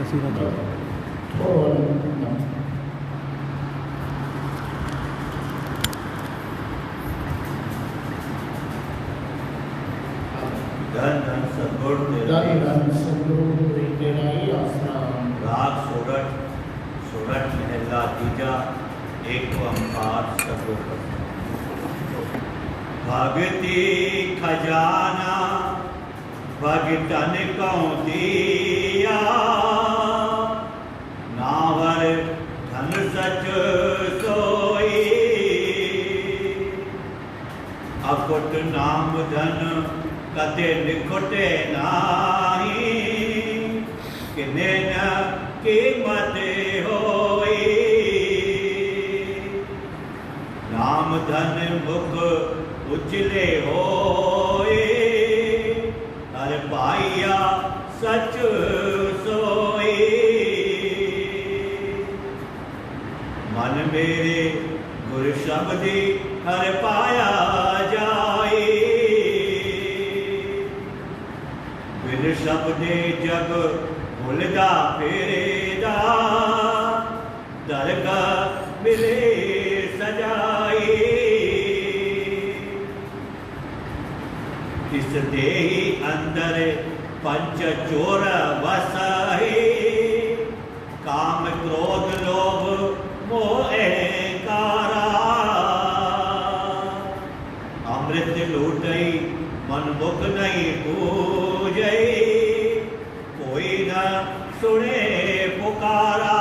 तस्वीर रखी। धन धन सद्गुरु तेरा ही आसरा। राग सोरठ सोरठ महला तीजा एक ओंकार सतगुरु। भगति खजाना भगतन को दिया, नावर धन सच सोई। अकुट नाम धन कते निकुटे नाही, किने न कीमत होई। नाम धन मुख उचले होए, हर पाइया सच सोई। मन मेरे गुर शब्दी हर पाया जाए, बिन शब्दे जग भुलदा फेरेदा। दरगाह मिले सजाए, इस देही अंदर पंच चोर वसाए। काम क्रोध लोभ मोह अहंकारा, अमृत लूटई मन मुख नहीं पूजई। कोई न सुने पुकारा,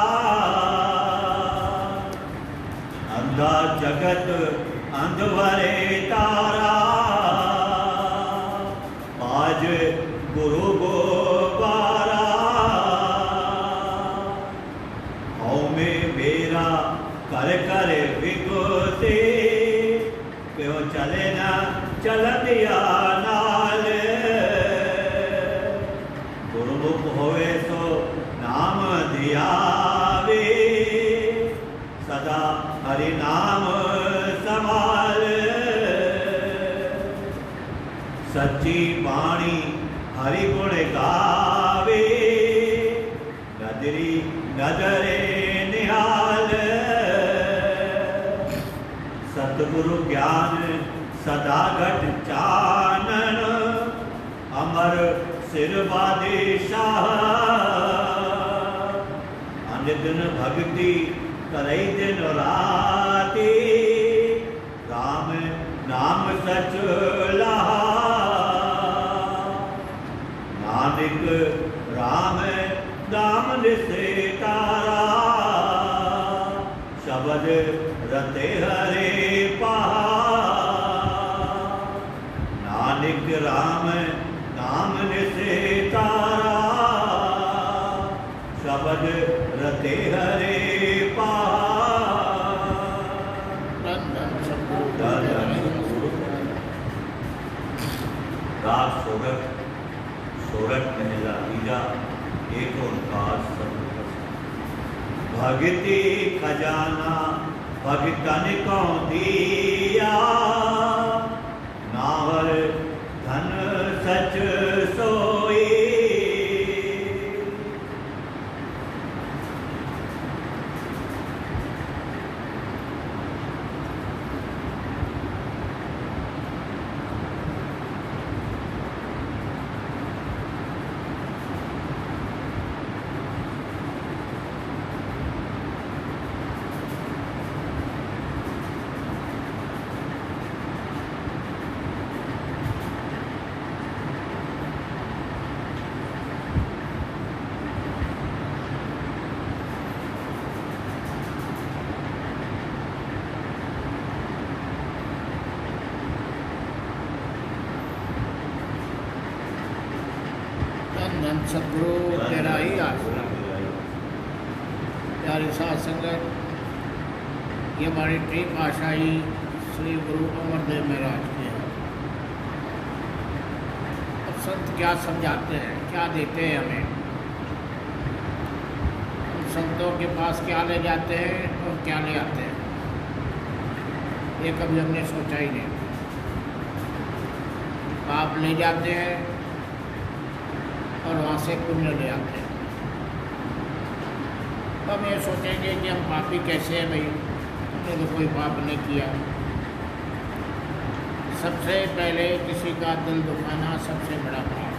अंधा जगत अंधवरे तारा। आज गुरु गोबारा, हौ में मेरा कर कर विगोते। क्यों चले ना चल दिया नाल, गुरुमुख होवे सो नाम धियावे। सदा हरि नाम संभाल, सच्ची बाणी हरि गुण गावे। नदरी नजरे निहाल, सतगुरु ज्ञान सदा घट चानन। अमर सिर बादशाह, अनिदिन भक्ति करई दिन राती। राम नाम सच लहा, नानक राम नाम निस्तारा। शब्द रते हरे पहा, नानक राम नाम निस्तारा। शब्द रते हरे पहा। राग सोरठ सोरठ महला तीजा एक ओंकार सतगुरु। भगति खजाना भगतन को दिया, नावर धन सच सोई। सतगुरु तेरा ही आसरा। प्यारी साध संगत, ये हमारी टेक आशाई श्री गुरु अमरदेव महाराज के हैं। अब संत क्या समझाते हैं, क्या देते हैं हमें, हम संतों के पास क्या ले जाते हैं और क्या ले आते हैं, ये कभी हमने सोचा ही नहीं। पाप ले जाते हैं और वहाँ से पुण्य ले आते हैं। तो हम ये सोचेंगे कि हम पापी कैसे हैं भाई, हमने तो कोई पाप नहीं किया। सबसे पहले किसी का दिल दुखाना सबसे बड़ा पाप।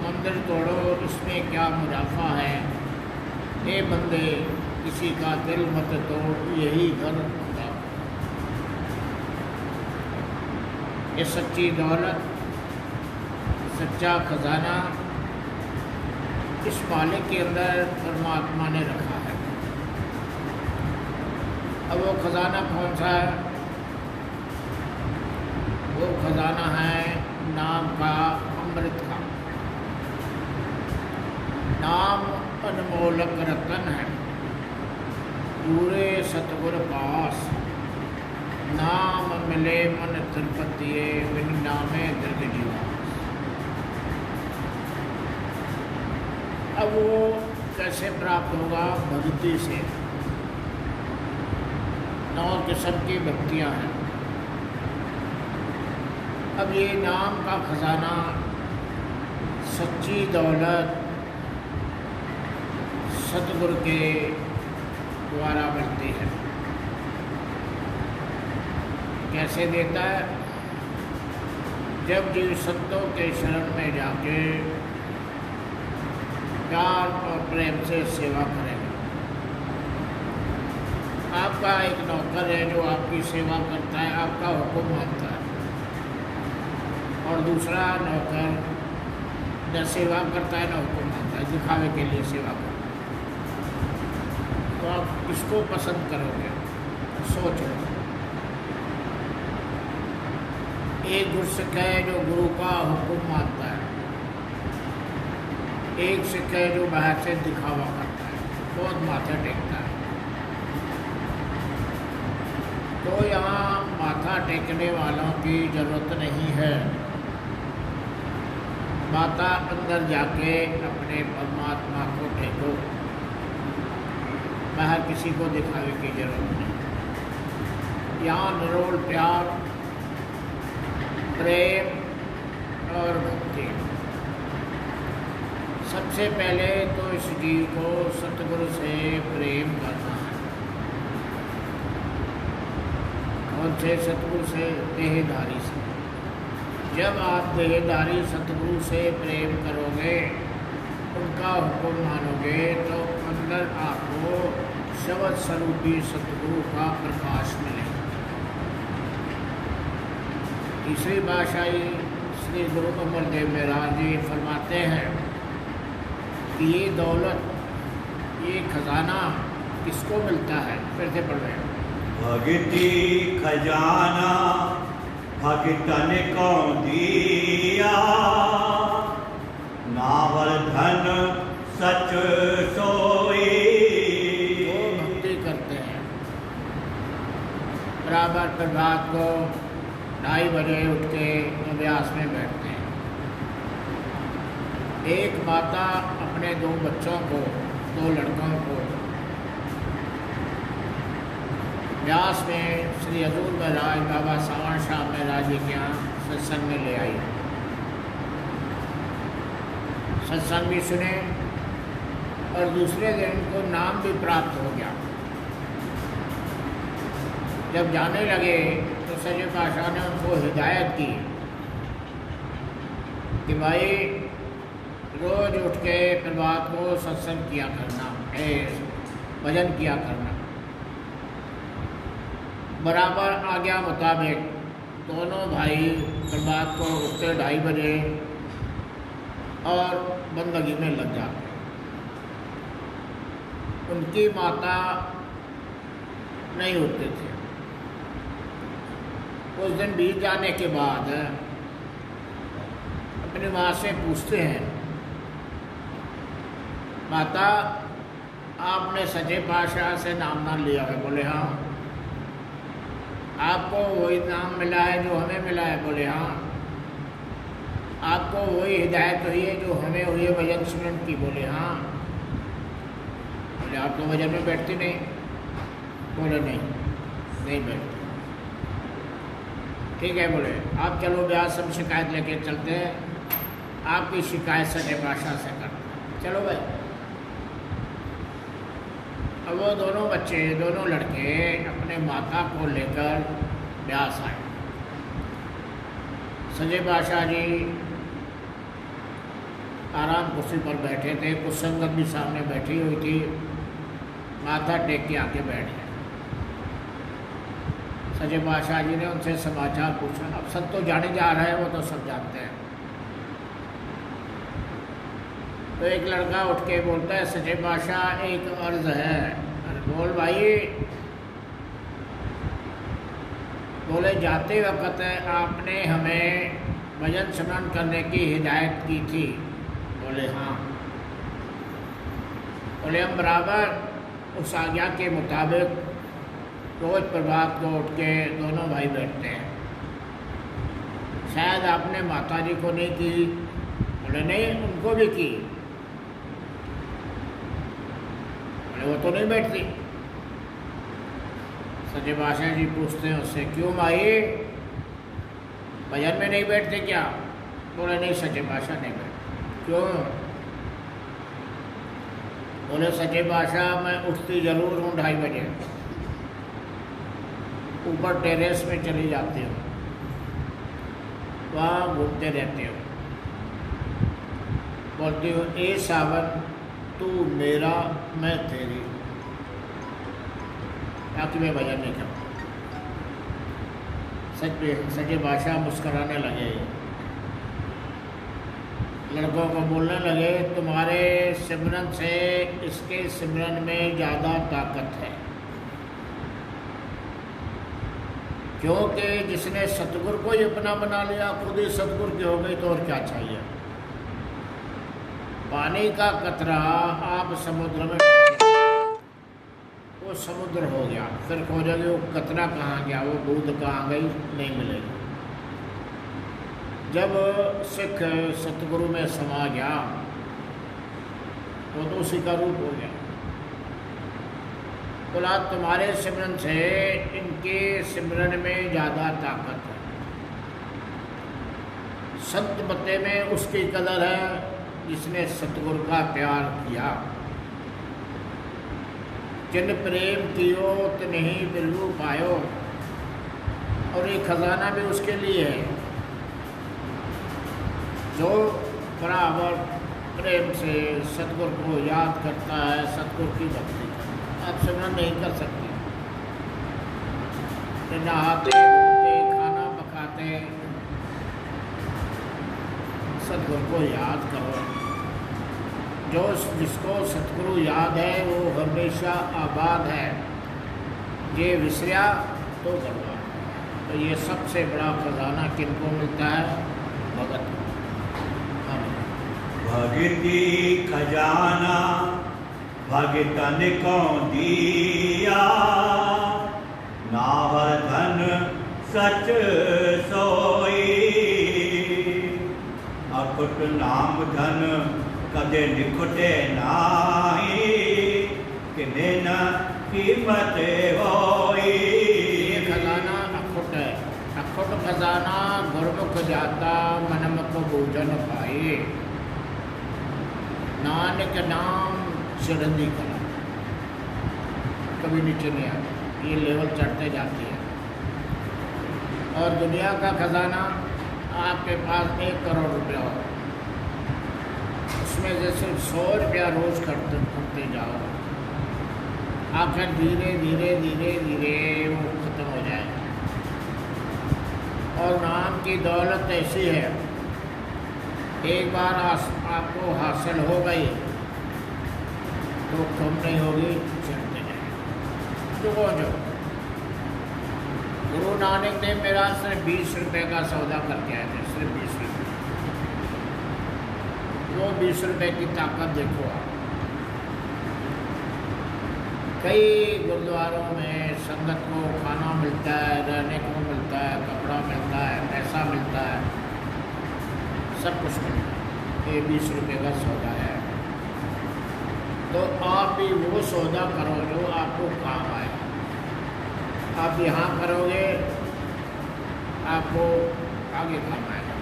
मंदिर तोड़ो, इसमें क्या मुनाफा है? ये बंदे किसी का दिल मत तोड़, यही घर होता। ये सच्ची दौलत, सच्चा खजाना इस मालिक के अंदर परमात्मा ने रखा है। अब वो खजाना कौन सा है? वो खजाना है नाम का, अमृत का। नाम अनमोलक रतन है, पूरे सतगुर पास। नाम मिले मन तिरुपतिये, बिन नामे दर्द जीवास। अब वो कैसे प्राप्त होगा? भक्ति से। 9 किस्म की भक्तियाँ हैं। अब ये नाम का खजाना, सच्ची दौलत सतगुरु के द्वारा मिलती है। कैसे देता है? जब जीव संतों के शरण में जाके प्यार और प्रेम से सेवा करेगा। आपका एक नौकर है जो आपकी सेवा करता है, आपका हुक्म मानता है, और दूसरा नौकर न सेवा करता है न हुक्म मानता है, दिखावे के लिए सेवा करता है। तो आप किसको पसंद करोगे? सोच लो। एक गुरसिख है जो गुरु का हुक्म मानता है, एक सिख है जो बाहर से दिखावा करता है, बहुत माथा टेकता है। तो यहाँ माथा टेकने वालों की ज़रूरत नहीं है। माता अंदर जाके अपने परमात्मा को टेको, बाहर किसी को दिखावे की जरूरत नहीं। यहाँ निरोल प्यार, प्रेम और भक्ति। सबसे पहले तो इस जीव को सतगुरु से प्रेम करना है। कौन से सतगुरु से? देहधारी से। जब आप देहधारी सतगुरु से प्रेम करोगे, उनका हुक्म मानोगे, तो अंदर आपको शब्द स्वरूपी सतगुरु का प्रकाश मिलेगा। तीसरी भाषाई श्री गुरु अमरदेव महाराज जी फरमाते हैं कि ये दौलत, ये खजाना किसको मिलता है? फिर से पढ़ रहे हैं। भगति खजाना भगतन को दिया, नावल धन सच सोई। वो भक्ति करते हैं, बराबर प्रभात को 2:30 बजे उठ के अभ्यास में बैठते हैं। एक माता अपने 2 बच्चों को, 2 लड़कों को व्यास में श्री हजूर महाराज बाबा सावन शाह महाराज जी के यहाँ सत्संग में ले आई। सत्संग भी सुने और दूसरे दिन उनको नाम भी प्राप्त हो गया। जब जाने लगे तो सच्चे पातशाह ने उनको हिदायत की कि भाई रोज उठ के प्रभात को सत्संग किया करना, भजन किया करना। बराबर आज्ञा मुताबिक दोनों भाई प्रभात को उठते 2:30 बजे और बंदगी में लग जाते। उनकी माता नहीं उठते थे। उस दिन बीत जाने के बाद अपनी माँ से पूछते हैं, माता आपने सच्चे पातशाह से नाम ना लिया है? बोले हाँ। आपको वही नाम मिला है जो हमें मिला है? बोले हाँ। आपको वही हिदायत हुई है जो हमें हुई है भजन सुनन की? बोले हाँ। बोले आप तो भजन में बैठते नहीं? बोले नहीं बैठते। ठीक है, बोले आप चलो ब्यास, हम शिकायत लेके चलते हैं आपकी शिकायत सच्चे पातशाह से करना। चलो भाई, अब वो दोनों बच्चे, दोनों लड़के अपने माता को लेकर ब्यास आए। सच्चे पातशाह जी आराम कुर्सी पर बैठे थे, कुछ संगत भी सामने बैठी हुई थी, माथा टेक के आके बैठ गए। सच्चे पातशाह जी ने उनसे समाचार पूछा। अब सब तो जाने जा रहा है, वो तो सब जानते हैं। तो एक लड़का उठ के बोलता है, सच्चे पातशाह एक अर्ज है। अरे बोल भाई। बोले, जाते वक्त आपने हमें भजन स्मरण करने की हिदायत की थी। बोले हाँ। बोले, हम बराबर उस आज्ञा के मुताबिक रोज प्रभात को उठ के दोनों भाई बैठते हैं। शायद आपने माता जी को नहीं की। बोले नहीं, उनको भी की। बोले वो तो नहीं बैठती। सच्चे पातशाह जी पूछते हैं उससे, क्यों माई, भजन में नहीं बैठते क्या? बोले नहीं सच्चे पातशाह नहीं बैठते। क्यों? बोले सच्चे पातशाह मैं उठती जरूर हूँ 2:30 बजे, ऊपर टेरेस में चली जाती हूँ, वहाँ घूमते रहती हूँ, बोलती हूँ ए सावन तू मेरा मैं तेरी, ताकि मैं भजन नहीं करूँ। सच्चे पातशाह मुस्कराने लगे, लड़कों को बोलने लगे, तुम्हारे सिमरन से इसके सिमरन में ज़्यादा ताकत है, क्योंकि जिसने सतगुरु को ही अपना बना लिया, खुद ही सतगुरु की हो गई, तो और क्या चाहिए। पानी का कतरा आप समुद्र में, वो समुद्र हो गया, फिर खोजोगे वो कतरा कहाँ गया, वो बूंद कहाँ गई, नहीं मिलेगी। जब सिख सतगुरु में समा गया, वो तो उसी का रूप हो गया। बोला तुम्हारे सिमरन से इनके सिमरन में ज़्यादा ताकत है। संत बते में उसकी कदर है जिसने सतगुरु का प्यार किया। जिन प्रेम कियो तिन्हि बिरलू पायो, और ये खजाना भी उसके लिए है जो बराबर प्रेम से सतगुरु को याद करता है, सतगुरु की भक्ति करता है। आप सिमरन नहीं कर सकते, नहाते धोते खाना पकाते सतगुरु को याद करो। जो जिसको सतगुरु याद है वो हमेशा आबाद है, ये विसरिया तो बर्बाद। तो ये सबसे बड़ा खजाना किनको मिलता है? भगत को। भगति खजाना भगतन को दिया, नावल धन सच सोई, अकुट नाम धन कदे निकुटे नाही, किने न कीमत होई। ये खजाना अखुट है, अखुट खजाना गुरमुख जाता मनमुख भोजन पाए। नानक नाम चढ़ती कला, कभी नीचे नहीं आती, ये लेवल चढ़ते जाती है। और दुनिया का खजाना आपके पास 1 करोड़ रुपया हो, उसमें से सिर्फ 100 रुपया रोज करते जाओ, आखिर धीरे धीरे धीरे धीरे वो खत्म हो जाए। और नाम की दौलत ऐसी है, एक बार आपको हासिल हो गई तो कम नहीं होगी, चढ़ते जाए। जो गुरु नानक ने मेरा सिर्फ 20 रुपये का सौदा करके आए थे, सिर्फ 20 रुपये। वो 20 रुपये की ताकत देखो आप। कई गुरुद्वारों में संगत को खाना मिलता है, रहने को मिलता है, कपड़ा मिलता है, पैसा मिलता है, सब कुछ मिलता है। ये 20 रुपये का सौदा है। तो आप भी वो सौदा करो जो आपको काम आए। आप यहाँ करोगे आपको आगे काम आएगा।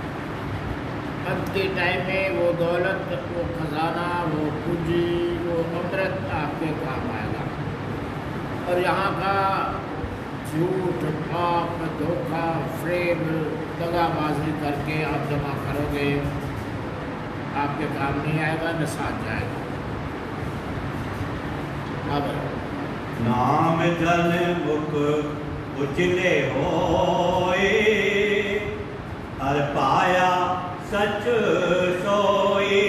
अंत के टाइम में वो दौलत, वो खजाना, वो पूंजी, वो अमृत आपके काम आएगा। और यहाँ का झूठ, पाप, धोखा, फ्रेब, दगाबाजी करके आप जमा करोगे, आपके काम नहीं आएगा, नसात जाएगा। अब नाम धन मुख उजले होए, हर पाया सच सोई।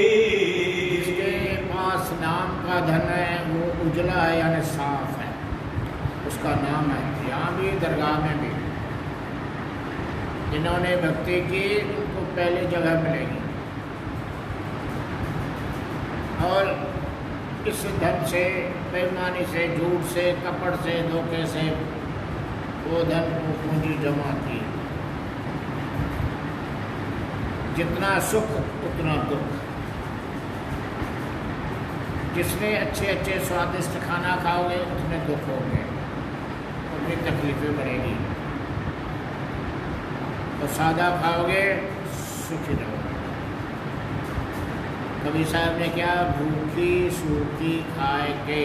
जिसके पास नाम का धन है वो उजला है, यानी साफ है, उसका नाम है। यहाँ भी दरगाह में भी जिन्होंने भक्ति की उनको पहली जगह मिलेगी। और इस धन से, बेईमानी से, झूठ से, कपट से, धोखे से वो धन को पूंजी जमा की। जितना सुख उतना दुख। जिसने अच्छे अच्छे स्वादिष्ट खाना खाओगे उतने दुख होंगे, उतनी तकलीफें बढ़ेगी। और सादा खाओगे सुखी रहोगे। कबीर साहब ने क्या, भूखी सूखी खाए के,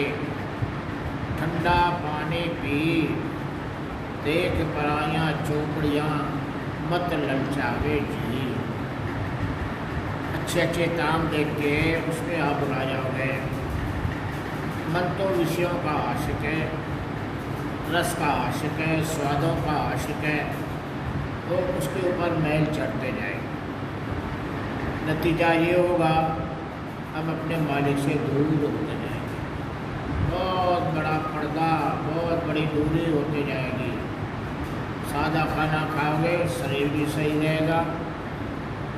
ठंडा पानी पी, देख पराइयाँ चौपड़ियाँ, मत ललचावे जी। अच्छे अच्छे ताम देख के उसमें आप बुला जाओगे। मन तो विषयों का आशिक है, रस का आशिक है, स्वादों का आशिक है, तो उसके ऊपर मैल चढ़ते जाएंगे। नतीजा ये होगा, हम अपने मालिक से दूर होते जाएंगे। बहुत बड़ा पर्दा, बहुत बड़ी दूरी होती जाएगी। सादा खाना खाओगे, शरीर भी सही रहेगा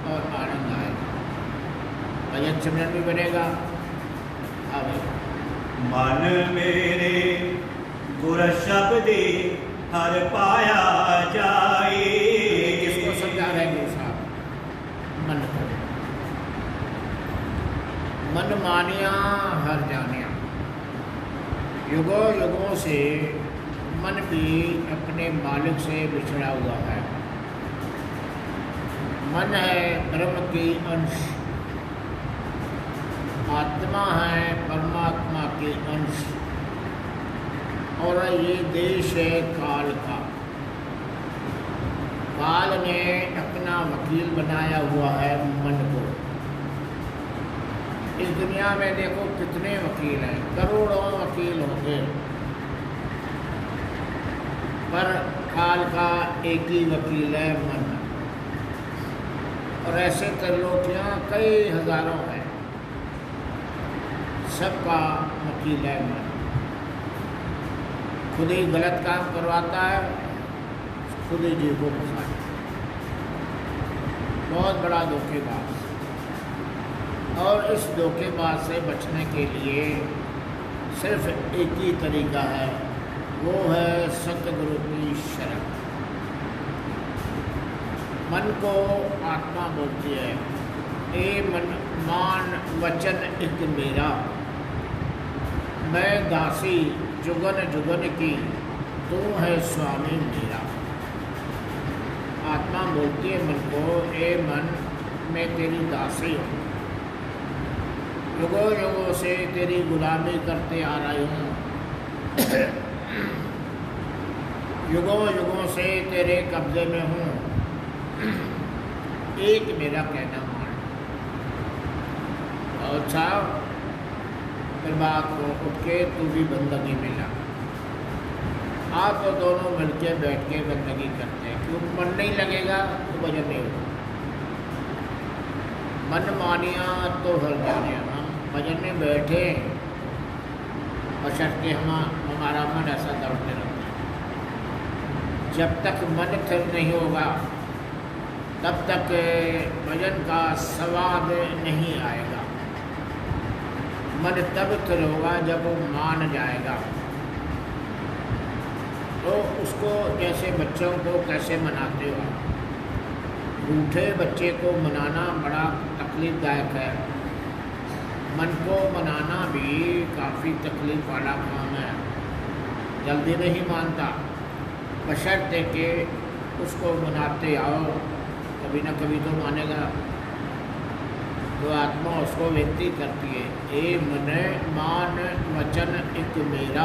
और आनंद आएगा, भजन सिमरन भी बनेगा। अब मन मेरे गुर शब्दी हर पाया जाई। किसको समझा रहे गुरु साहब? मन को। मन मानिया हर जानिया। युगों युगों से मन भी अपने मालिक से बिछड़ा हुआ है। मन है ब्रह्म की अंश, आत्मा है परमात्मा की अंश, और ये देश है काल का। काल ने अपना वकील बनाया हुआ है मन को। इस दुनिया में देखो कितने वकील हैं, करोड़ों वकील होंगे, पर काल का एक ही वकील है, मन। और ऐसे त्रिलोकियाँ कई हजारों हैं, सबका वकील है मन। खुद ही गलत काम करवाता है, खुद ही जीव को फंसाता है। बहुत बड़ा धोखेबाज। और इस धोखेबाज से बचने के लिए सिर्फ एक ही तरीका है, वो है सतगुरु की शरण। मन को आत्मा बोलती है, ए मन मान वचन एक मेरा, मैं दासी जुगन जुगन की, तू है स्वामी मेरा। आत्मा बोलती है मन को, ए मन मैं तेरी दासी हूँ, युगों युगों से तेरी गुलामी करते आ रही हूँ, युगों युगों से तेरे कब्जे में हूँ, एक मेरा कहना मान। और अच्छा, फिर बात को उठ के तू भी बंदगी में ला। आप तो दोनों मिलके बैठ के बंदगी करते हैं, क्यों? मन नहीं लगेगा तो भजन नहीं होगा। मन मानिया तो हर जानिया। हम भजन में बैठे बशर्ते हमारा मन ऐसा दौड़ते रहता है। जब तक मन स्थिर नहीं होगा तब तक भजन का स्वाद नहीं आएगा। मन तब स्थिर होगा जब वो मान जाएगा। तो उसको जैसे बच्चों को कैसे मनाते हो, रूठे बच्चे को मनाना बड़ा तकलीफदायक है। मन को मनाना भी काफ़ी तकलीफ वाला काम है, जल्दी नहीं मानता। बशर्ते कि उसको मनाते आओ, कभी ना कभी तो मानेगा। तो आत्मा उसको विनती करती है, ए मन मान वचन एक मेरा,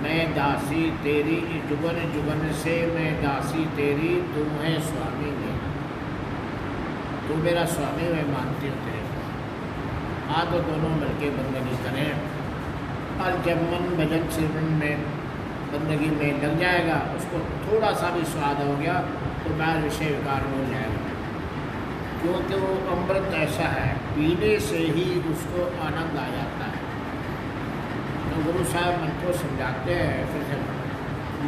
मैं दासी तेरी जुगन जुगन से, मैं दासी तेरी, तू है स्वामी मेरा, तू मेरा स्वामी, मैं मानती हूँ तेरे को। हाँ तो दोनों मिलके बंदगी करें। और जब मन भजन सिमरन में बंदगी में लग जाएगा, उसको थोड़ा सा भी स्वाद हो गया तो बाहर विषय विकार हो जाएगा, क्योंकि वो अमृत ऐसा है, पीने से ही उसको आनंद आ जाता है। तो गुरु साहब मन को समझाते हैं फिर से,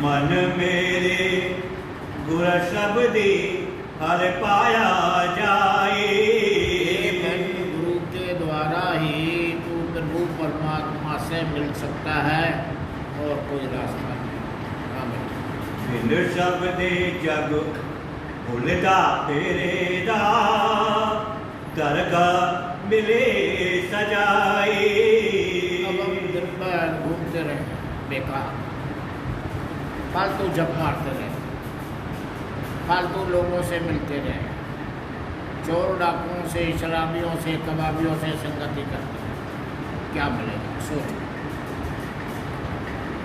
मन मेरे गुर शब्दी हर पाया जाए, मन गुरु के द्वारा ही तू प्रभु परमात्मा से मिल सकता है और कोई रास्ता नहीं। बिन शब्दे जग भूलता तेरे दा, दरगा मिले सजाए। अब हम दिन भर घूमते रहे बेकार, फालतू जप मारते रहे, फालतू लोगों से मिलते रहे, चोर डाकुओं से, शराबियों से, कबाबियों से संगति करते रहे, क्या मिलेगा? सोच।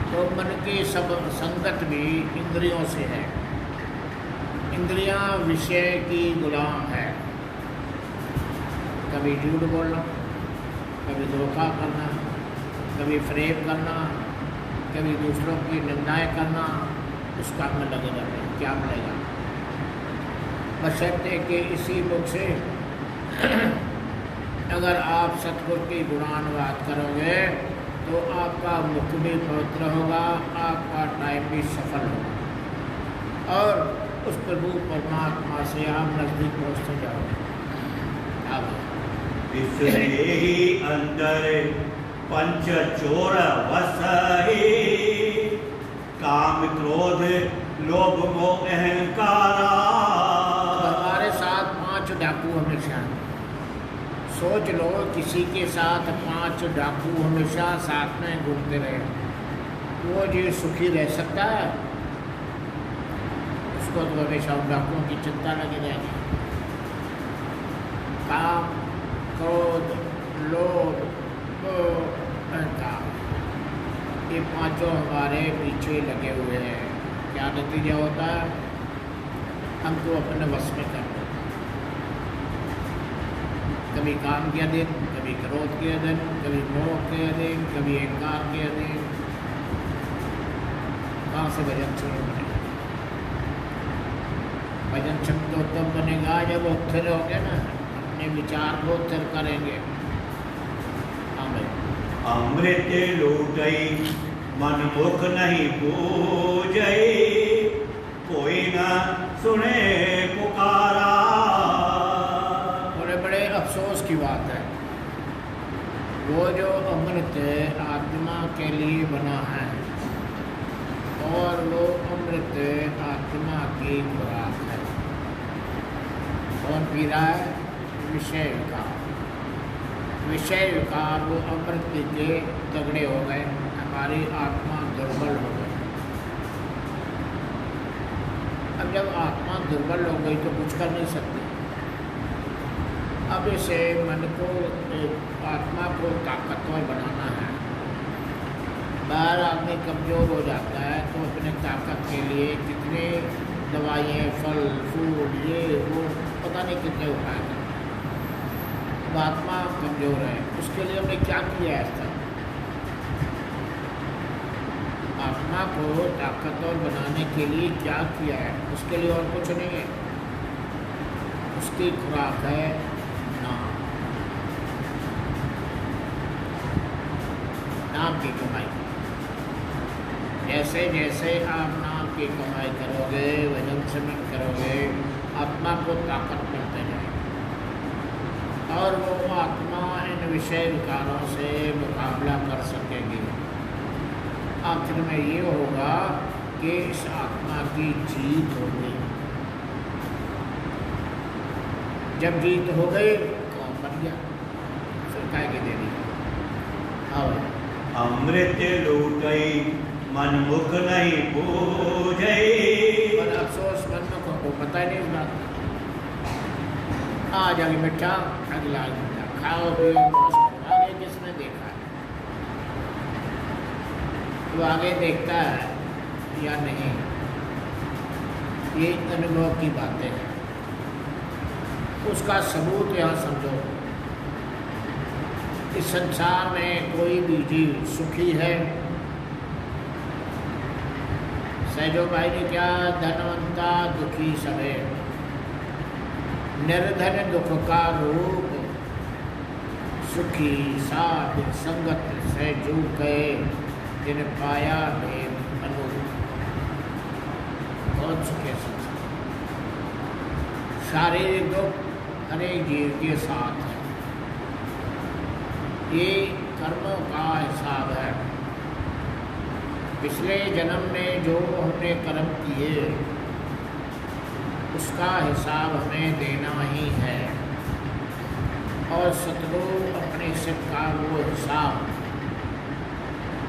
तो मन की सब संगत भी इंद्रियों से है। इंद्रियां विषय की गुलाम है। कभी झूठ बोलना, कभी धोखा करना, कभी फ्रेब करना, कभी दूसरों की निंदाएं करना, उस काम में लगे रहते हैं, क्या मिलेगा? बशर्ते कि इसी मुख से अगर आप सतगुरु की गुणानुवाद करोगे तो आपका मुख भी पवित्र होगा, आपका टाइम भी सफल होगा और उस प्रभु परमात्मा से आप नजदीक पहुँचते जाओगे। इसलिए ही अंदर पंच चोर वसहि, काम क्रोध लोभ मोह अहंकारा। हमारे साथ 5 डाकू हमेशा, सोच लो किसी के साथ 5 डाकू हमेशा साथ में घूमते रहे, वो जो सुखी रह सकता है? उसको तो हमेशा उन डाकुओं की चिंता लगी रहेगी। काम क्रोध लोभ अहंकार, ये 5 हमारे पीछे लगे हुए हैं। क्या नतीजा होता है? हमको अपने वश में कर देते, कभी काम के अधीन, कभी क्रोध के अधीन, कभी मोह के अधीन, कभी अहंकार के अधीन। कहाँ से भजन शुरू बनेगा? भजन शब्द तो तब बनेगा जब वो स्थिर होंगे ना, अपने विचार को स्थिर करेंगे। अमृत लूटई मन मुख नहीं पूजई, कोई न सुने पुकारा। बड़े बड़े अफसोस की बात है, वो जो अमृत आत्मा के लिए बना है और वो अमृत आत्मा की खुराक है, कौन पी रहा है? विषय विकार। विषय विकार वो अमृत पी के तगड़े हो गए, हमारी आत्मा दुर्बल हो गई। अब जब आत्मा दुर्बल हो गई तो कुछ कर नहीं सकती। अब इसे मन को, आत्मा को ताकतवर बनाना है। बाहर आदमी कमज़ोर हो जाता है तो अपने ताकत के लिए कितने दवाइयाँ, फल फूल, ये वो पता नहीं कितने उपाय करते। अब आत्मा कमज़ोर है, उसके लिए हमने क्या किया है? ऐसा आत्मा को ताकतवर बनाने के लिए क्या किया है? उसके लिए और कुछ नहीं है। उसकी खुराक है नाम, नाम की कमाई। जैसे जैसे आप नाम की कमाई करोगे, भजन सिमरन करोगे, आत्मा को ताकत मिलते जाएगी और वो आत्मा इन विषय विकारों से मुकाबला कर सकेगी। आखिर में ये होगा कि इस आत्मा की जीत हो गई। जब जीत हो गई कौन बन गया? फिर क्या की देनी? अमृत लूटई मन मुख नहीं पूजई। पर अफसोस मन को पता ही नहीं इस बात का। आज आगे मिठा, अगला मीठा, खाओ पियो मौज करो। आगे किसने देखा है? वो आगे देखता है या नहीं, ये अनुभव की बातें हैं। उसका सबूत यहाँ समझो। इस संसार में कोई भी जीव सुखी है? सहजो भाई ने क्या, धनवंता दुखी सबे, निर्धन दुख का रूप, सुखी साध संगत से जू गए, जिन पाया में अनूप। कौन सुखे संसार? शारीरिक दुख हर एक जीव के साथ है। ये कर्मों का हिसाब है। पिछले जन्म में जो हमने कर्म किए उसका हिसाब हमें देना ही है। और सतगुरु अपने सिर का वो हिसाब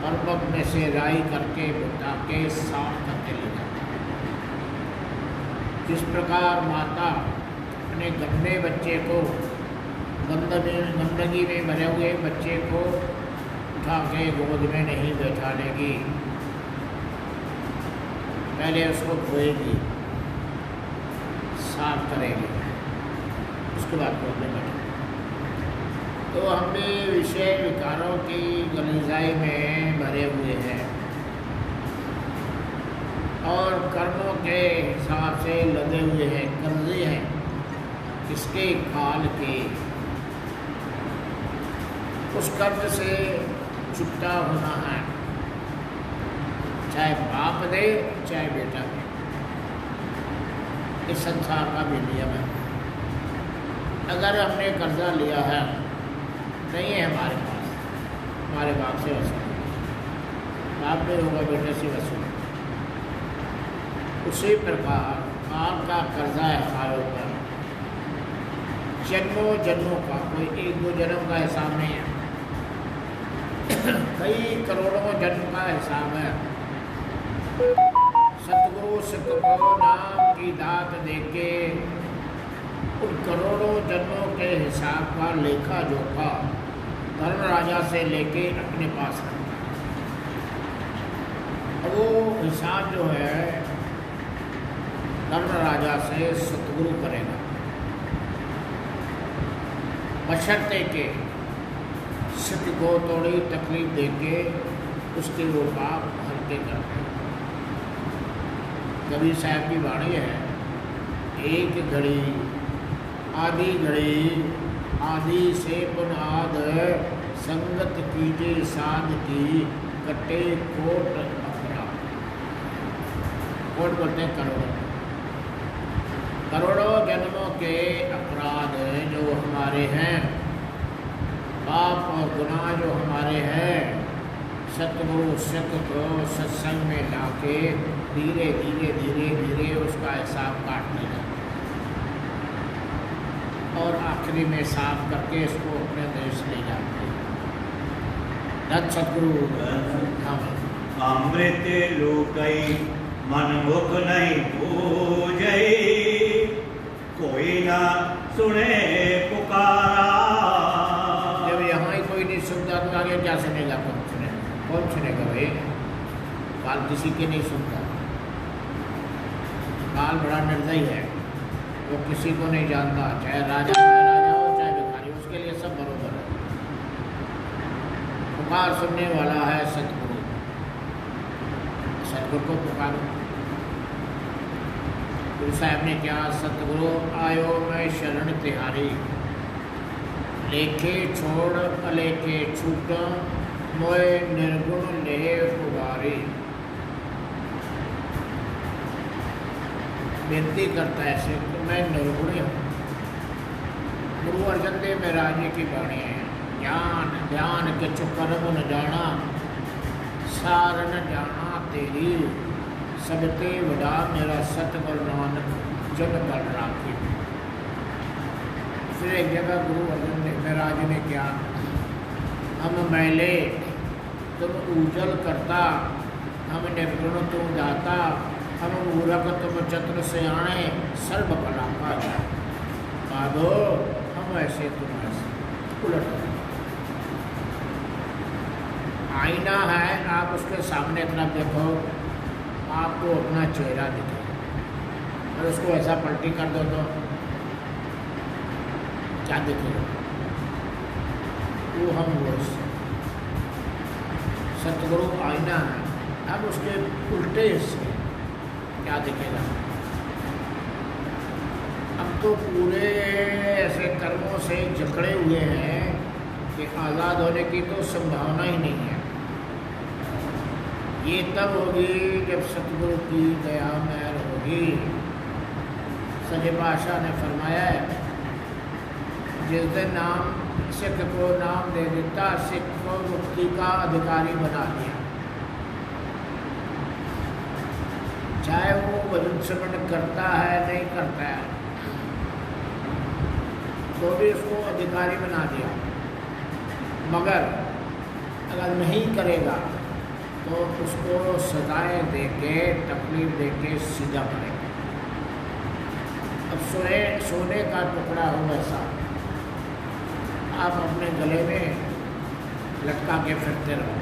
पर्वत में से राई करके बता के साफ करके ले जाता है। जिस प्रकार माता अपने गंदे बच्चे को, गंदगी में भरे हुए बच्चे को उठा के गोद में नहीं बैठा लेगी, पहले उसको धोएगी, साफ करेगी, उसके बाद गोद में बैठेगी। तो हम भी विषय विकारों की गलीजाई में भरे हुए हैं और कर्मों के हिसाब से लगे हुए हैं, कर्जे हैं किसके? काल के। उस कर्ज से छुट्टा होना है, चाहे बाप दे चाहे बेटा दे। इस संसार का भी नियम है। अगर हमने कर्जा लिया है, नहीं है हमारे पास, हमारे बाप से वसूल, बाप नहीं होगा बेटे से वसूल। उसी प्रकार आपका कर्जा है हमारे ऊपर, जन्मों जन्मों का, कोई एक दो जन्म का हिसाब नहीं है, कई करोड़ों जन्म का हिसाब है। सतगुरु सतगुरु नाम की दात देके उन करोड़ों जन्मों के हिसाब का लेखा जोखा धर्मराजा से लेके अपने पास रखता है। वो हिसाब जो है धर्मराजा से सतगुरु करेगा, बशर्ते के सत्य को थोड़ी तकलीफ देके उसके वो पाप हल्के करते हैं। कबीर साहब की वाणी है, एक घड़ी आदि से पुनाद, संगत कीजे साध की, कटे कोट अपराध। कोट बोलते हैं करोड़ों जन्मों के अपराध जो हमारे हैं, पाप और गुनाह जो हमारे हैं, सतगुरु सत्य को सत्संग में लाके धीरे धीरे धीरे धीरे उसका हिसाब काटने लगे और आखिरी में साफ करके इसको अपने देश ले जाते हैं। धन सतगुरु अमृत लोकई मनमुख नहीं पूजै, कोई ना सुने पुकारा। जब यहाँ ही कोई नहीं सुनता तो आगे क्या सुनेगा? कौन सुनेगा भाई? काल किसी के नहीं सुनता। काल बड़ा निर्दयी है, वो किसी को नहीं जानता, चाहे राजा हो चाहे भिखारी, उसके लिए सब बरोबर है। पुकार सुनने वाला है सतगुरु, सतगुरु को पुकारो। गुरु साहब ने क्या, सतगुरु आयो मैं शरण तिहारी, लेखे छोड़ अलेखे छूट, मोए निर्गुण ले पुगारी। बेनती करता है ऐसे तो मैं निर्गुणी हूँ। गुरु अर्जन देव महाराज जी की वाणी है, ज्ञान ध्यान के कर्म न जाना, सार न जाना तेरी, सबते वडा मेरा सतगुर नानक जन कर राखी। फिर एक जगह गुरु अर्जन देव महाराज ने क्या, हम मैले तुम उजल करता, हम निर्गुण तुम दाता, हम मूरख तुम चतुर सियाणे, सर्व कला का औलाद हो, हम ऐसे तुम ऐसे, उलट हो। आईना है, आप उसके सामने तरफ देखो, आपको अपना चेहरा दिखे, और उसको ऐसा पलटी कर दो तो क्या दिखेगा? वो हम वो सतगुरु आईना है, अब उसके उल्टे हिस्से क्या दिखेगा? अब तो पूरे ऐसे कर्मों से जकड़े हुए हैं कि आज़ाद होने की तो संभावना ही नहीं है। ये तब होगी जब सतगुरु की दया मेहर होगी। सच्चे पातशाह ने फरमाया है, जिस दिन नाम सिख को नाम दे देता, सिख को मुक्ति का अधिकारी बना दिया। चाहे वो भजन श्रवण करता है नहीं करता है, तो भी उसको अधिकारी बना दिया। मगर अगर नहीं करेगा तो उसको सजाएं दे के, तकलीफ दे के सीधा करेगा। अब सोने का टुकड़ा हो वैसा आप अपने गले में लटका के फिरते रहो,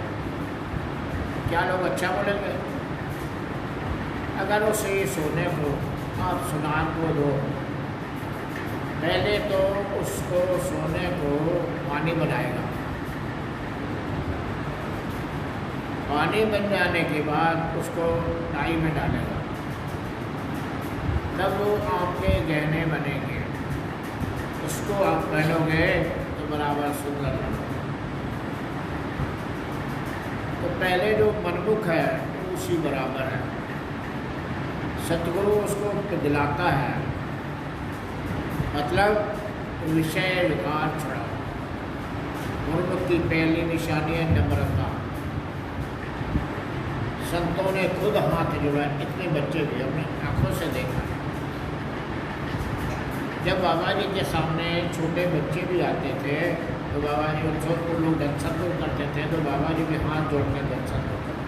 क्या लोग अच्छा बोलेंगे? अगर उसे सोने को आप सुनार को दो, पहले तो उसको सोने को पानी बनाएगा, पानी बन जाने के बाद उसको डाई में डालेगा, तब वो आपके गहने बनेंगे, उसको आप पहनोगे तो बराबर सुंदर लगेगा। तो पहले जो मनमुख है वो उसी बराबर है। सतगुरु उसको दिलाता है, मतलब विषय विकार छुड़ाओ। गुरुमुख की पहली निशानी है नम्रता। संतों ने खुद हाथ जोड़ा, इतने बच्चे भी अपनी आंखों से देखा। जब बाबा जी के सामने छोटे बच्चे भी आते थे तो बाबा जी और छोटे लोग दर्शन करते थे तो बाबा जी भी हाथ जोड़ कर दर्शन करते थे।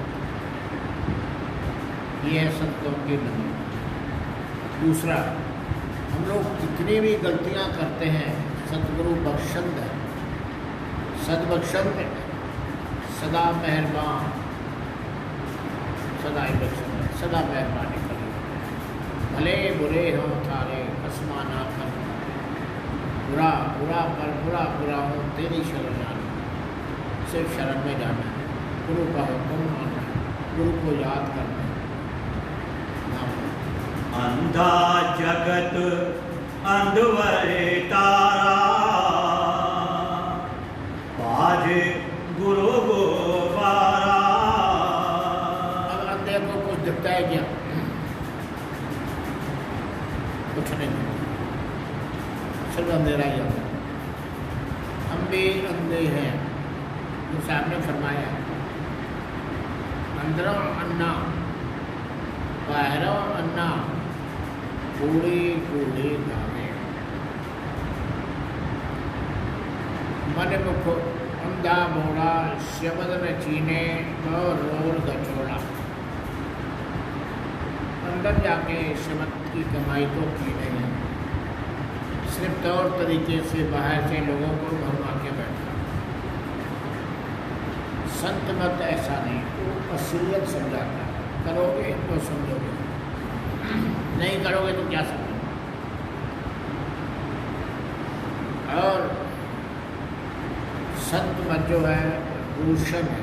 ये है संतों की नमी। दूसरा, हम लोग कितनी भी गलतियां करते हैं, सतगुरु बख्शंद है, सदबख्शंद, सदा मेहरबान, सदा ही बख्शंद, सदा मेहरबानी करें। भले बुरे हों थारे कसमा ना कर, बुरा बुरा पर बुरा बुरा हो तेरी शरण जाना। सिर्फ शरण में जाना है, गुरु का हुक्म मानना है, गुरु को याद करना है। अंधा जगत अंधवरे तारा, बाजे गुरु गोबारा। अब अंधे को कुछ दिखता है क्या? कुछ नहीं, सिर्फ अंधेरा ही होता है। हम भी अंधे हैं, जो साहब ने फरमाया, अंदरों अन्ना बाहरों अन्ना, कूड़ी कूड़ी गावे। मन मुख अंधा बोड़ा, शब्द न चीने और रोर गचोड़ा। अंदर जाके शब्द की कमाई तो की नहीं, सिर्फ तौर तरीके से बाहर से लोगों को भरवा के बैठा। संत मत ऐसा नहीं, वो असलियत समझाता है। करोगे तो समझोगे, नहीं करोगे तो क्या समझोगे? और संत मत जो है रोशन है,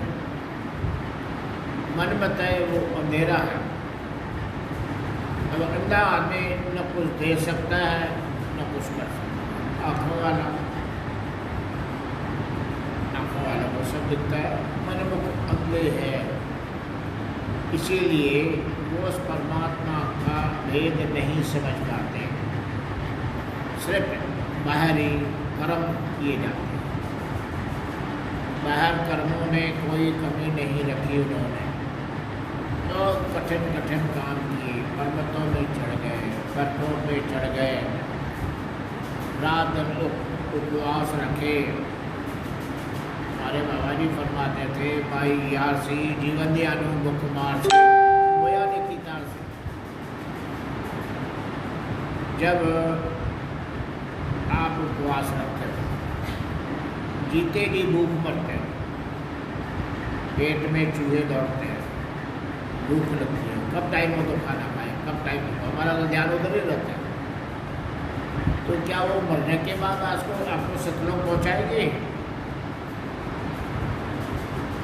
मन मत है वो अंधेरा है। अब अंधा आदमी न कुछ दे सकता है न कुछ कर सकता है। आँखों वाला को सब दिखता है, मन मुख अंधे है, इसीलिए वो उस परमात्मा का भेद नहीं समझ पाते, सिर्फ बाहरी कर्म किए जाते हैं। बाहर कर्मों में कोई कमी नहीं रखी उन्होंने, तो कठिन कठिन काम किए, पर्वतों में चढ़ गए, पर्वतों पे चढ़ गए, रात दिन उपवास रखे। हमारे बाबा जी फरमाते थे, भाई यार सी जीवन दियानु मुख मार से होया नहीं की तार से। जब उपवास रखते हैं, जीते जी भूख मरते हैं, पेट में चूहे दौड़ते हैं, भूख लगती है, कब टाइम हो तो खाना खाएं, कब टाइम हो, हमारा तो ध्यान उधर ही रहता है। तो क्या वो मरने के बाद आपको सतलोक पहुँचाएंगे?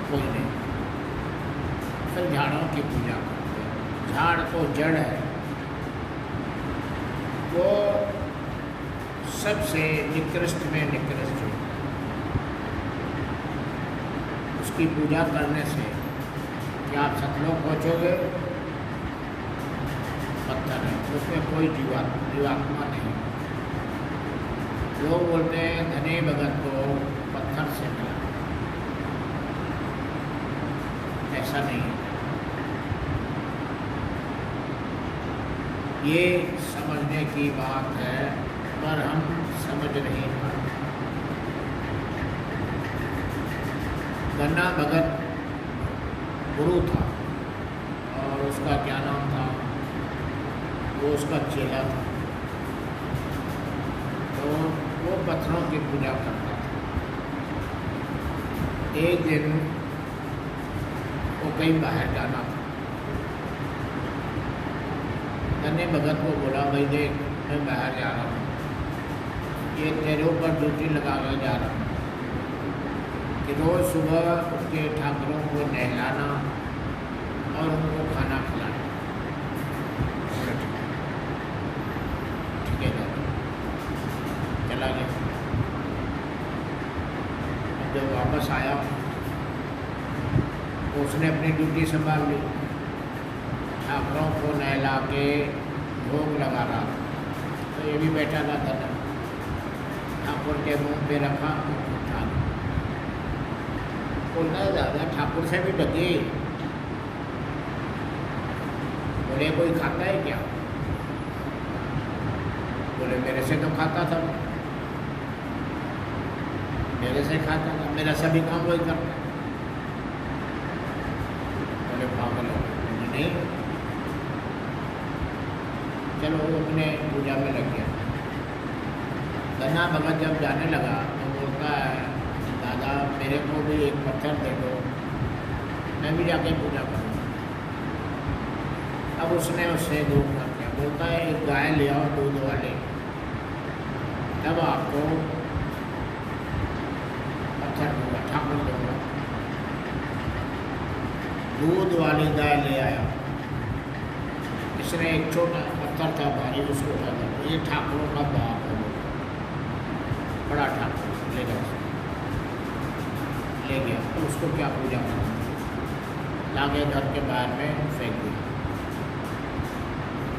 कोई नहीं। फिर झाड़ों की पूजा करते हैं। झाड़ तो जड़ है, वो सबसे निकृष्ट में निकृष्ट है। उसकी पूजा करने से क्या आप सतलोक पहुँचोगे? पत्थर है, उसमें कोई जीवात्मा नहीं। लोग बोलते हैं धनी भगत को पत्थर से मिला, ऐसा नहीं है। ये समझने की बात है, पर हम समझ नहीं पाते। गन्ना भगत गुरु था और उसका क्या नाम था, वो उसका चेला था। तो वो पत्थरों की पूजा करता था। एक दिन वो कहीं बाहर जाना था। गन्ने भगत को बोला, भाई देख मैं बाहर जा रहा हूँ, ये तेरे ऊपर ड्यूटी लगा कर जा रहा हूँ कि रोज़ सुबह उसके ठाकुरों को नहलाना और उनको खाना खिलाना। ठीक है दादा, चला गया। अब जब वापस आया तो उसने अपनी ड्यूटी संभाल ली, ठाकुरों को नहला के भोग लगा रहा था। तो ये भी बैठा था दादा, ठाकुर के मुंह पे रखा, उठा बोलना दादा ठाकुर से भी डगे। बोले कोई खाता है क्या? बोले मेरे से तो खाता था, मेरे से खाता था, मेरा सभी काम वही करता। बोले पागल हो नहीं, चलो वो अपने पूजा में लग गया। गन्ना भगत जब जाने लगा तो बोलता है, दादा मेरे को भी एक पत्थर दे दो, मैं भी जाके पूजा करूँ। अब उसने उससे दूर कर दिया। बोलता है एक गाय ले आओ दूध वाले, तब आपको पत्थर दूंगा, ठाकुर दूंगा। दूध वाली गाय ले आया। इसने एक छोटा पत्थर था भारी, उसको उठा दिया। ये ठाकुरों का बाप है, बड़ा ठाकुर ले गया। तो उसको क्या पूजा करना, लाके घर के बाहर में फेंक दिया।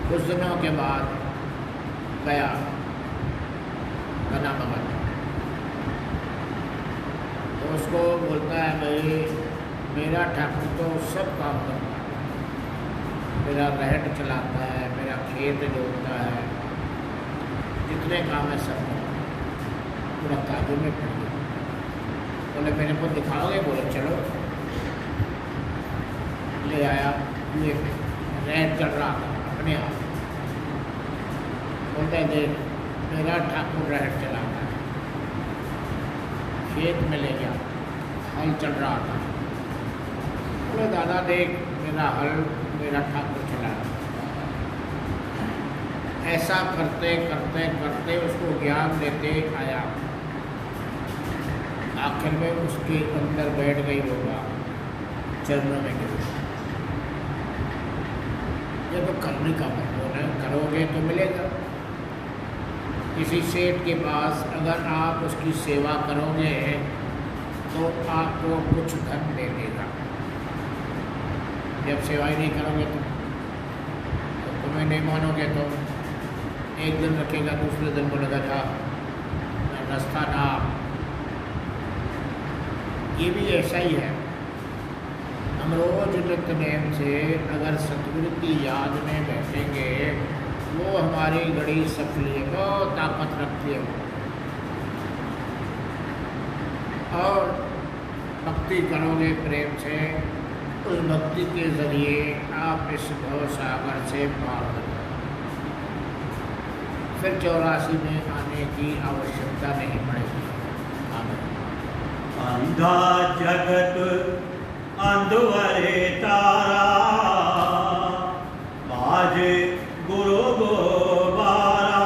कुछ दिनों के बाद गया गन्ना भगत, तो उसको बोलता है भाई मेरा ठाकुर तो सब काम करता है, मेरा रहट चलाता है, मेरा खेत जोतता है, जितने काम है सब पूरा काबू में पड़ गया। बोले मेरे को दिखाओगे? बोले चलो। ले आया, ये रहट चढ़ रहा था अपने आप। बोलता है देख मेरा ठाकुर रहट चलाता है। खेत में ले गया, हल चल रहा था। बोले दादा देख मेरा हल मेरा ठाकुर चला रहा। ऐसा करते करते करते उसको ज्ञान देते आया। आखिर में उसके अंदर बैठ गई होगा, चरणों में गिर। ये तो करने का मतलब है, करोगे तो मिलेगा। किसी सेठ के पास अगर आप उसकी सेवा करोगे तो आपको कुछ धन दे देगा। जब सेवा ही नहीं करोगे तो तुम्हें नहीं मानोगे तो एक दिन रखेगा, दूसरे दिन बोलेगा जा रास्ता ना। ये भी ऐसा ही है। हम रोज नित्य नेम से अगर सतगुरु की याद में बैठेंगे, वो हमारी घड़ी सफली है, बहुत ताकत रखती है। और भक्ति करोगे प्रेम से, उस भक्ति के ज़रिए आप इस भव सागर से पार हो। फिर 84 में आने की आवश्यकता नहीं पड़ेगी। आमीन। अंधा जगत अंधवरे तारा, बाजे गुरु गोबारा।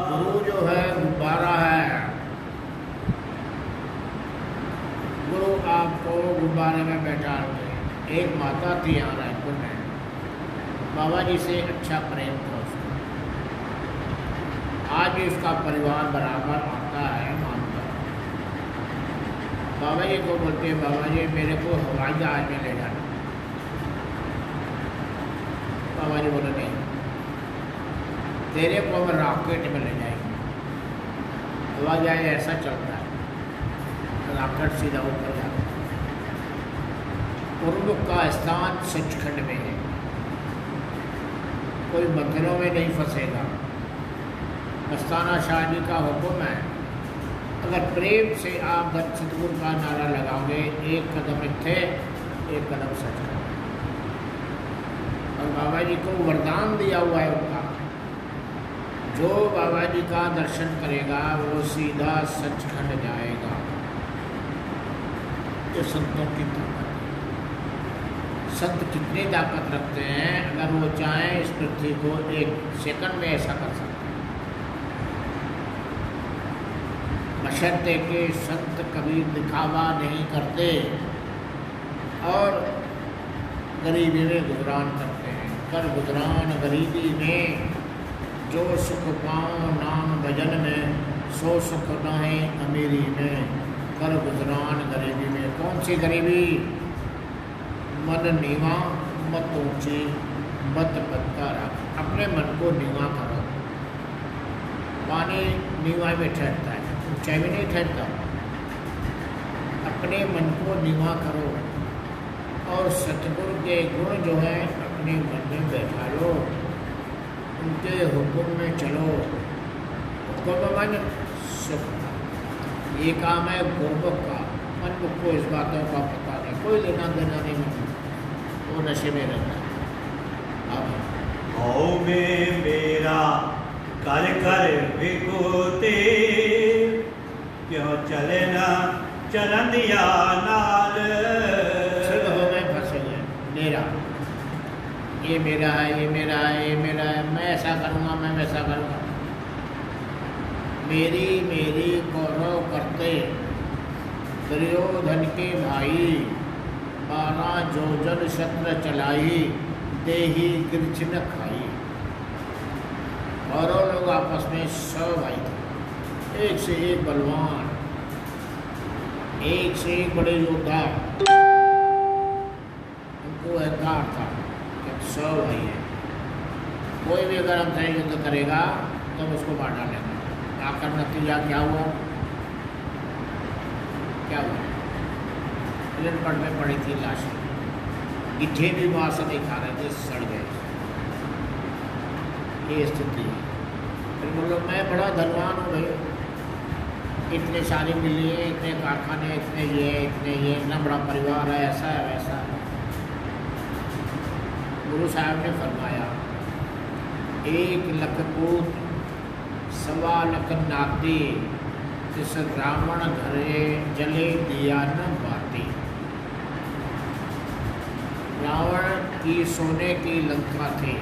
गुरु जो है गुब्बारा है। गुरु आपको गुब्बारे में बैठा के। एक माता थी यहाँ रायपुर में, बाबा जी से अच्छा प्रेम था उसका। आज भी उसका परिवार बराबर आता है, मानता है। बाबा जी को बोलते हैं, बाबा जी मेरे को हवाई जहाज में ले जाना। बाबा जी बोले नहीं, तेरे को हम रॉकेट में ले जाएंगे। हवाई जहाज ऐसा चलता है, रॉकेट सीधा ऊपर जाता है। पूर्व का स्थान सचखंड में है, कोई मंदिरों में नहीं फंसेगा। मस्ताना शाह जी का हुक्म है, अगर प्रेम से आप सतगुरु का नारा लगाओगे, एक कदम इत्थे एक कदम सचखंड। और बाबा जी को वरदान दिया हुआ है उनका, जो बाबा जी का दर्शन करेगा वो सीधा सचखंड जाएगा। ये संतों की ताकत। संत कितनी ताकत रखते हैं, अगर वो चाहें इस पृथ्वी को एक सेकंड में ऐसा कर सकते हैं। बशर्ते के संत कभी दिखावा नहीं करते और गरीबी में गुजरान करते हैं। कर गुजरान गरीबी में, जो सुख पाओ नाम भजन में, सो सुख नाहे अमीरी में। कर गुजरान गरीबी में। कौन सी गरीबी? मन नीवा मत ऊंची मत पत्ता रख। अपने मन को नीवा करो। पानी नीवा में ठहरता है, ऊंचाई में नहीं ठहरता। अपने मन को नीवा करो और सतगुरु के गुण जो है अपने मन में बैठा लो, उनके हुक्म में चलो। हुक्म मन सुख। ये काम है गुरमुख का। मन को इस बातों का पता नहीं, कोई लेना देना नहीं, वो नशे में रहता है। हौ में मेरा कर कर विगोते, क्यों चले ना चलन दिया नाल। सिर्फ हो में फंसे हुए, मेरा, ये मेरा है, ये मेरा है, ये मेरा है, मैं ऐसा करूँगा, मैं वैसा करूँगा। मेरी मेरी कौरव करते दुर्योधन के भाई, 12 जोजन शस्त्र चलाई, देही गिरछ न खाई। और लोग आपस में 100 भाई थे, एक से एक बलवान, एक से एक बड़े योद्धा। उनको अहंकार था कि 100 भाई है, कोई भी अगर हमसे युद्ध करेगा तो उसको मार डालेंगे। आकर नतीजा क्या हुआ? क्या हुआ? पट में पड़ी थी लाशें, गिट्ठे भी वहाँ से नहीं खा रहे थे, सड़ गए। ये स्थिति है। फिर बोलो मैं बड़ा धनवान हूँ भाई, इतने सारी मिली है, इतने कारखाने, इतने ये, इतना बड़ा परिवार है, ऐसा है वैसा है। गुरु साहब ने फरमाया, 1 लाख पूत 1.25 लाख नाती, जिस रावण घरे जले दिया न बाती। रावण की सोने की लंका थी,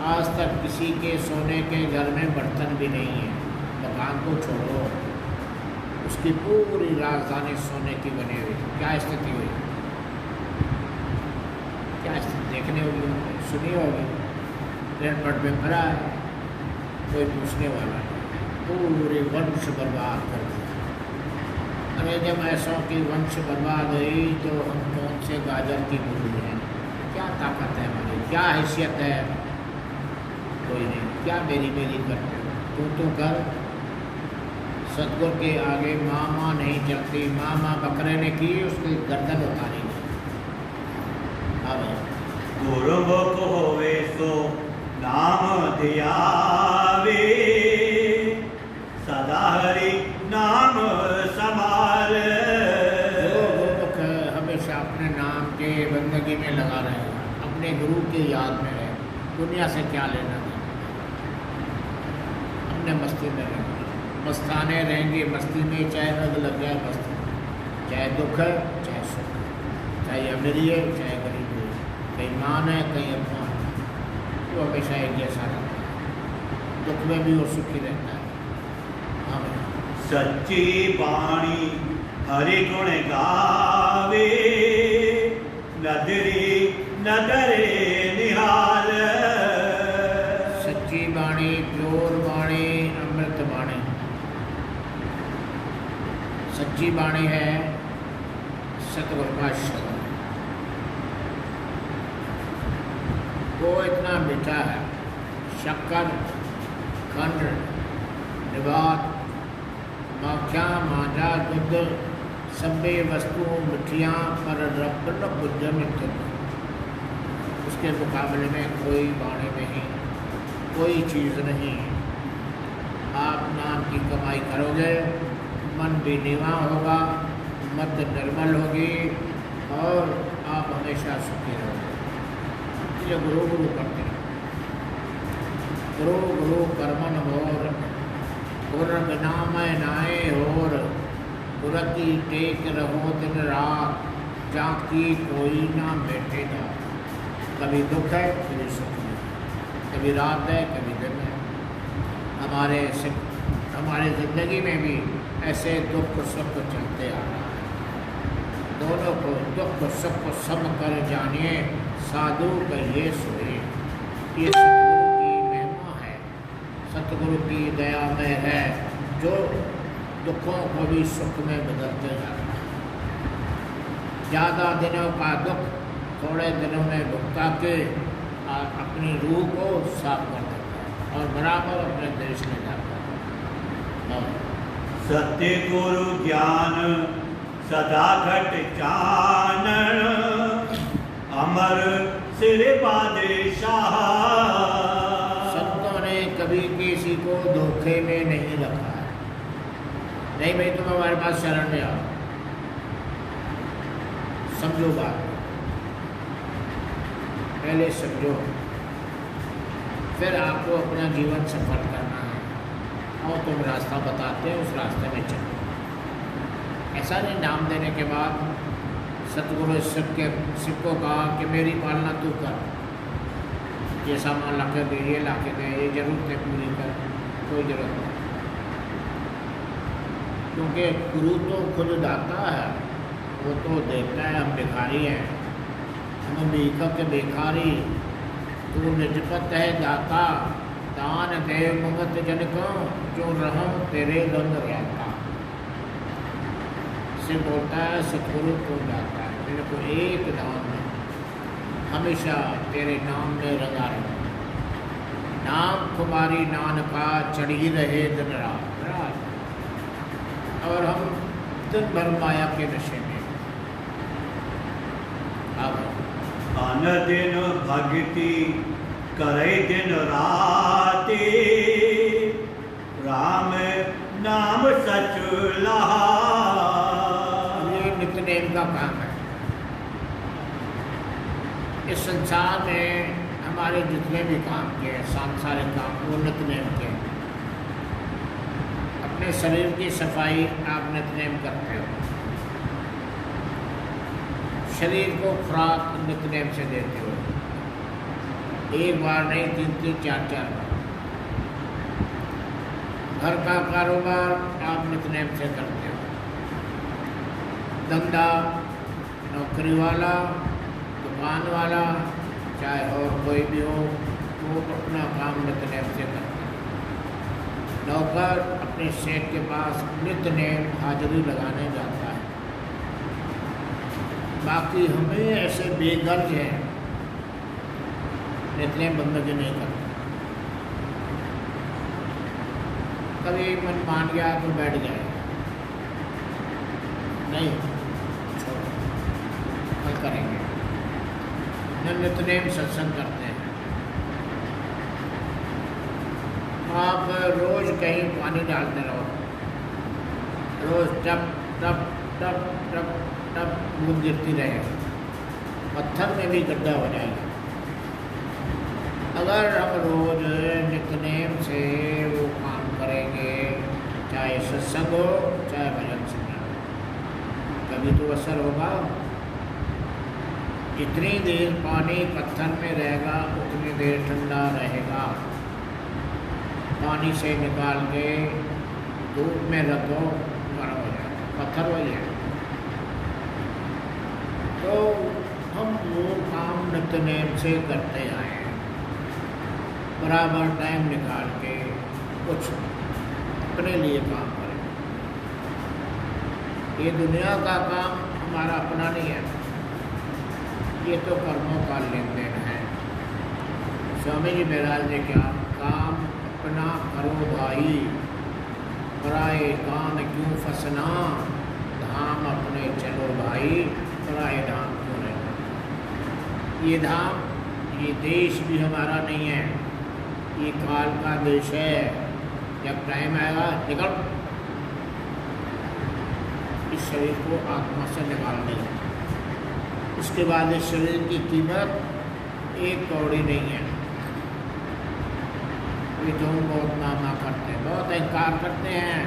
आज तक किसी के सोने के घर में बर्तन भी नहीं है। मकान को छोड़ो, उसकी पूरी राजधानी सोने की बनी हुई। क्या स्थिति हुई? क्या स्थिति देखने होगी, सुनी होगी। रेलपट में भरा है, कोई पूछने वाला नहीं। पूरे वंश बर्बाद कर दिया। अरे जब ऐसों की वंश बर्बाद हुई तो हम कौन से गाजर की मूली हैं? क्या ताकत है हमारी, क्या हैसियत है? कोई नहीं। क्या मेरी करते हो? तू कर। सतगुरु के आगे मामा नहीं चलती। मामा बकरे ने की, उसकी गर्दन उतारी नहीं। अब गुरमुख होवे सो नाम धियावे, सदा हरि नाम समार। जो गुरमुख हमेशा अपने नाम के बंदगी में लगा रहेगा, अपने गुरु की याद में रहे, दुनिया से क्या लेना है। हमने मस्ती में रहेंगे, मस्ताने रहेंगे मस्ती में, चाहे रंग लग जाए मस्ती में, चाहे दुख है चाहे सुख है, चाहे अमीरी है चाहे गरीबी है, कहीं मान है कहीं अपमान है, वो हमेशा एक जैसा रहता है, दुख में भी वो सुखी रहता है। हमें सच्ची बाणी हरि गुण गावे, नदरी नदरे निहाल। सच्ची बाणी, प्योर बाणी, अमृत बाणी। सच्ची बाणी है सतगुरु का शब्द, वो इतना मीठा है, शक्कर, खंड, निबात, माखिया, मांझा, दूध, सभ्य वस्तुओं मिठियाँ पर रब न बुद्ध मित्र, उसके मुकाबले में कोई बाणी नहीं, कोई चीज़ नहीं। आप नाम की कमाई करोगे, मन भी नीवा होगा, मत निर्मल होगी और आप हमेशा सुखी रहोगे। ये गुरु गुरु करते हैं, गुरु गुरु कर्मन मोर, गुर बिना मैं नाए होर, गुरती टेक रहो दिन रात, जाकी कोई ना बैठेगा। कभी दुख है कभी सुख है, कभी रात है कभी दिन है। हमारे ज़िंदगी में भी ऐसे दुख सुख चलते आ रहा है। दोनों को दुख सुख को सम कर जानिए, साधु कहिए सोए। ये सतगुरु की महिमा है, सतगुरु की दया में है, जो दुखों को भी सुख में बदलते जाता है। ज़्यादा दिनों का दुख थोड़े दिनों में भुगता के अपनी रूह को साफ कर देता है और बराबर अपने देश में जाता है। सत्य गुरु ज्ञान सदा घट चानन, अमर सिर बादशाह। संतों ने कभी किसी को धोखे में नहीं रखा है। नहीं भाई तुम हमारे पास शरण में आओ, समझो बात, पहले समझो, फिर आपको अपना जीवन सफल करना है और तुम रास्ता बताते हैं, उस रास्ते में चलो। ऐसा नहीं नाम देने के बाद सतगुरु शिव को कहा कि मेरी पालना तू कर, ये सामान ला के दे, ये ला के दे, ये ज़रूरतें पूरी कर, कोई ज़रूरत नहीं। क्योंकि गुरु तो खुद दाता है, वो तो देता है, हम भिखारी हैं, हम भीखक के भिखारी। तू निजपत है दाता, दान दे मंगत जन को, जो रहूं तेरे रंग रहता। से बोलता है सतगुरु को दाता है, मेरे को एक दान है, हमेशा तेरे नाम में रंगा रहे। नाम तुम्हारी नानका चढ़ी रहे दिन रात, और हम दिन भर माया के नशे में। अब अन दिन भक्ति करे दिन राति, राम नाम सच लहा। ये नित्यनेम का काम है। इस संसार में हमारे जितने भी काम किए सांसारिक काम, वो नित्यनेम के। अपने शरीर की सफाई आप नित्यनेम करते हो, शरीर को खुराक नित्यनेम से देते हो, एक बार नहीं, 3-3, 4-4 बार। घर का कारोबार आप नित्यनेम से करते हो, धंधा, नौकरी वाला, दुकान वाला, चाहे और कोई भी हो, वो अपना काम नित्यनेम से करते हैं। नौकर अपने सेठ के पास नित्यनेम हाजिरी लगाने जाता है। बाकी हमें ऐसे बेगर्ज हैं, नित्यनेम बंदगी नहीं करते। कभी मन मान गया तो बैठ गए, नहीं छोड़ो, कल करेंगे। नित्यनेम सत्संग करते हैं। आप रोज कहीं पानी डालते रहो, रोज टप टप टप टप टप बूंद गिरती रहे, पत्थर में भी गड्ढा हो जाएगा। अगर हम रोज नित्यनेम से वो काम करेंगे, चाहे सत्संग हो चाहे भजन सुनना, कभी तो असर होगा। जितनी देर पानी पत्थर में रहेगा उतनी देर ठंडा रहेगा। पानी से निकाल के धूप में रख दो, गर्म हो जाएगा, पत्थर हो जाएगा। तो हम वो काम नित्य नेम से करते आए हैं, बराबर टाइम निकाल के कुछ अपने लिए काम करें। ये दुनिया का काम हमारा अपना नहीं है, ये तो कर्मों का लेन देन है। स्वामी जी महाराज ने क्या, काम अपना करो भाई, पराए काम क्यों फंसना, धाम अपने चलो भाई, पराए धाम क्यों रहना। ये धाम, ये देश भी हमारा नहीं है, ये काल का देश है। जब टाइम आएगा निकल, इस शरीर को आत्मा से निकाल देगा। उसके बाद इस शरीर की कीमत एक कौड़ी नहीं है। ये तो हम बहुत नामा करते हैं, बहुत अहंकार करते हैं।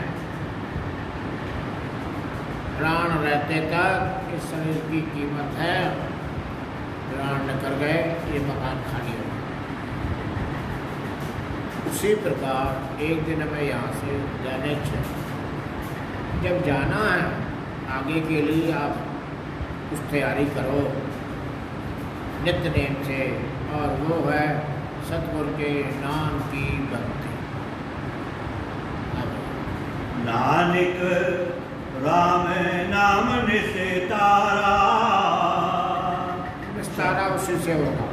प्राण रहते तक इस शरीर की कीमत है, प्राण निकल गए ये मकान खाली होगा। उसी प्रकार एक दिन हमें यहाँ से जाने चाहिए। जब जाना है आगे के लिए आप कुछ तैयारी करो नित्य नेम से, और वो है सतगुरु के नाम की भक्ति। नानक राम नाम निस्तारा, निस्तारा उसी से होगा,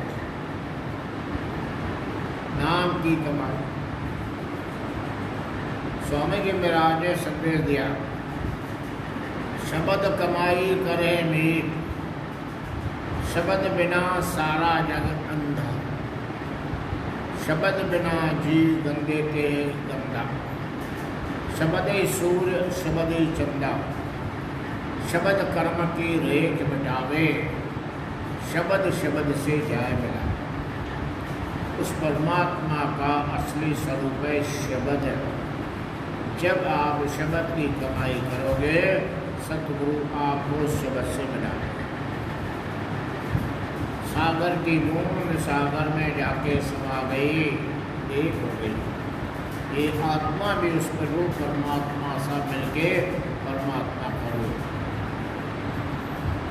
नाम की कमाई। स्वामी जी महाराज ने संदेश दिया, शब्द कमाई करे मीत, शब्द बिना सारा जग अंधा, शब्द बिना जी गंगे के गंगा, शब्द सूर्य शब्द चंदा, शब्द कर्म की रेख मिटावे, शब्द शब्द से जाए मिला। उस परमात्मा का असली स्वरूप है शब्द। जब आप शब्द की कमाई करोगे सतगुरु आपको शब्द से मिला। सागर की बूंद सागर में जाके समा गई, एक हो गई। ये आत्मा भी उस रूप परमात्मा सा मिलके परमात्मा का रूप।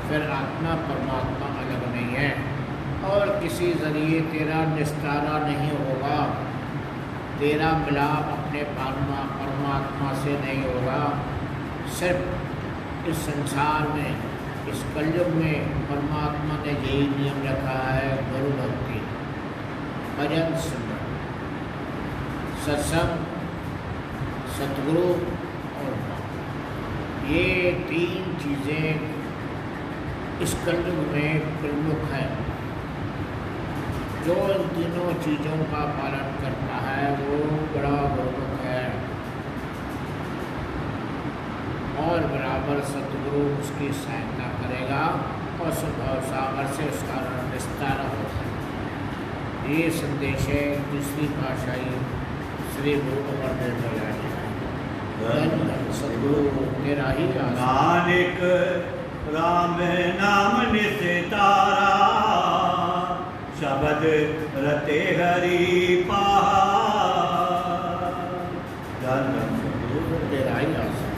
फिर आत्मा परमात्मा अलग नहीं है, और किसी जरिए तेरा निस्तारा नहीं होगा, तेरा मिलाप अपने परमात्मा से नहीं होगा। सिर्फ इस संसार में, इस कलयुग में परमात्मा ने यही नियम रखा है, गुरु भक्ति, भजन सिमरन, सत्संग, सतगुरु और नाम। ये तीन चीज़ें इस कलयुग में प्रमुख है। जो इन तीनों चीज़ों का पालन करता है वो बड़ा गुरुमुख है, और बराबर सतगुरु उसकी सहायता करेगा और स्वभाव सागर से उसका निस्तारा होता है। ये संदेश है दूसरी पातशाही श्री गुरु अमरदेव जी। सतगुरु तेरा ही नानक राम नाम निस्तारा, शब्द रते हरि पाहा। तेरा ही आशा।